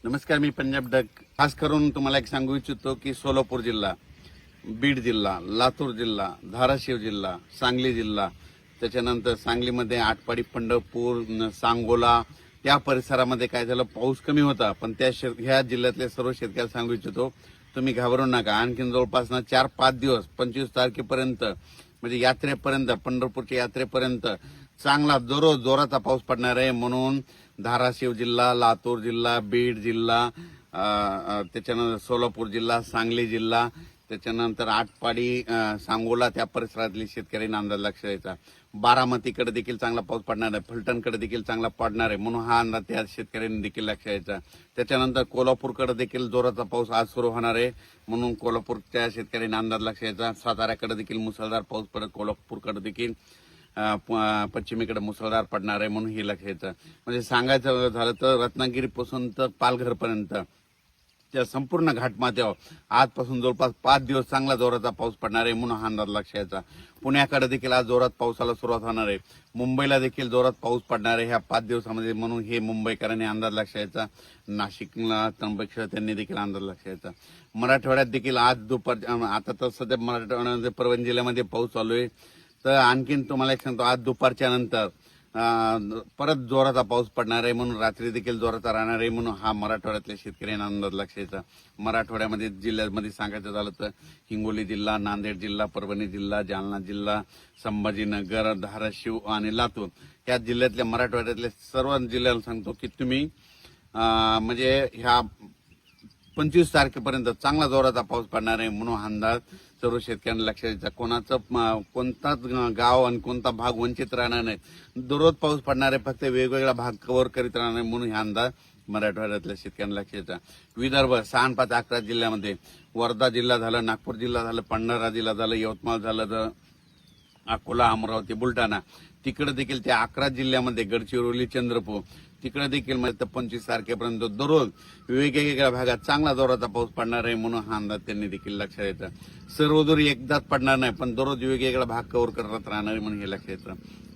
नमस्कार, मी पंजाब डक. खास करून तुम्हाला एक सांगू इच्छितो की सोलापूर जिल्हा, बीड जिल्हा, लातूर जिल्हा, धाराशिव जिल्हा, सांगली जिल्हा, त्याच्यानंतर सांगलीमध्ये आटपाडी, पंढरपूर, सांगोला त्या परिसरामध्ये काय झालं, पाऊस कमी होता. पण ह्या जिल्ह्यातले सर्व शेतकऱ्याला सांगू इच्छितो, तुम्ही घाबरू नका. आणखीन जवळपास 4-5 दिवस 25 तारखेपर्यंत म्हणजे यात्रेपर्यंत, पंढरपूरच्या यात्रेपर्यंत चांगला दररोज जोराचा पाऊस पडणार आहे. म्हणून धाराशिव जिल्हा, लातूर जिल्हा, बीड जिल्हा, त्याच्यानंतर सोलापूर जिल्हा, सांगली जिल्हा, त्याच्यानंतर आटपाडी, सांगोला त्या परिसरातले शेतकऱ्यांनी अंदाज लक्ष द्यायचा. बारामतीकडे देखील चांगला पाऊस पडणार आहे, फलटणकडे देखील चांगला पडणार आहे, म्हणून हा अंदाज त्या शेतकऱ्यांनी देखील लक्ष द्यायचा. त्याच्यानंतर कोल्हापूरकडे देखील जोराचा पाऊस आज सुरू होणार आहे, म्हणून कोल्हापूरच्या शेतकऱ्यांनी अंदाज लक्ष द्यायचा. साताऱ्याकडे देखील मुसळधार पाऊस पडत, कोल्हापूरकडे देखील पश्चिमेकडे मुसळधार पडणार आहे, म्हणून हे लक्ष द्यायचं. म्हणजे सांगायचं झालं तर रत्नागिरीपासून तर पालघरपर्यंत त्या संपूर्ण घाटमाथ्यावर आजपासून जवळपास 5 दिवस चांगला जोराचा पाऊस पडणार आहे, म्हणून हा अंदाज लक्ष द्यायचा. पुण्याकडे देखील आज जोरात पावसाला सुरुवात होणार आहे, मुंबईला देखील जोरात पाऊस पडणार आहे ह्या 5 दिवसामध्ये, म्हणून हे मुंबईकरांनी अंदाज लक्ष द्यायचा. नाशिकला, त्र्यंबकेश्वर त्यांनी देखील अंदाज लक्ष द्यायचा. मराठवाड्यात देखील आज दुपार, आता तर सध्या मराठवाड्यामध्ये परभणी जिल्ह्यामध्ये पाऊस चालू आहे. तर आणखीन तुम्हाला एक सांगतो, आज दुपारच्या नंतर परत जोराचा पाऊस पडणार आहे, म्हणून रात्री देखील जोराचा राहणार आहे, म्हणून हा मराठवाड्यातल्या शेतकऱ्यांना अंदाज लक्ष द्यायचा. मराठवाड्यामध्ये जिल्ह्यामध्ये सांगायचं झालं तर हिंगोली जिल्हा, नांदेड जिल्हा, परभणी जिल्हा, जालना जिल्हा, संभाजीनगर, धाराशिव आणि लातूर या जिल्ह्यातल्या, मराठवाड्यातल्या सर्व जिल्ह्याला सांगतो की तुम्ही म्हणजे ह्या 25 तारखेपर्यंत चांगला जोराचा पाऊस पडणार आहे, म्हणून अंदाज सर्व शेतकऱ्यांना लक्ष द्यायचा. कोणताच गाव आणि कोणता भाग वंचित राहणार नाही. दररोज पाऊस पडणार आहे, फक्त वेगवेगळा भाग कव्हर करीत राहणार आहे, म्हणून हा अंदाज मराठवाड्यातल्या शेतकऱ्यांना लक्ष द्यायचा. विदर्भ 6-5-11 जिल्ह्यामध्ये, वर्धा जिल्हा झालं, नागपूर जिल्हा झालं, भंडारा जिल्हा झालं, यवतमाळ झालं, तर अकोला, अमरावती, बुलढाणा तिकडे देखील त्या 11 जिल्ह्यामध्ये, गडचिरोली, चंद्रपूर तिकडे देखील म्हणजे 25 तारखेपर्यंत दररोज वेगवेगळ्या भागात चांगला जोराचा पाऊस पडणार आहे, म्हणून हा अंदाज त्यांनी देखील लक्षात द्यायचा. सर्वदूर एकदाच पडणार नाही, पण दररोज वेगवेगळा भाग कव्हर करत राहणार आहे, म्हणून हे लक्षात द्यायचं.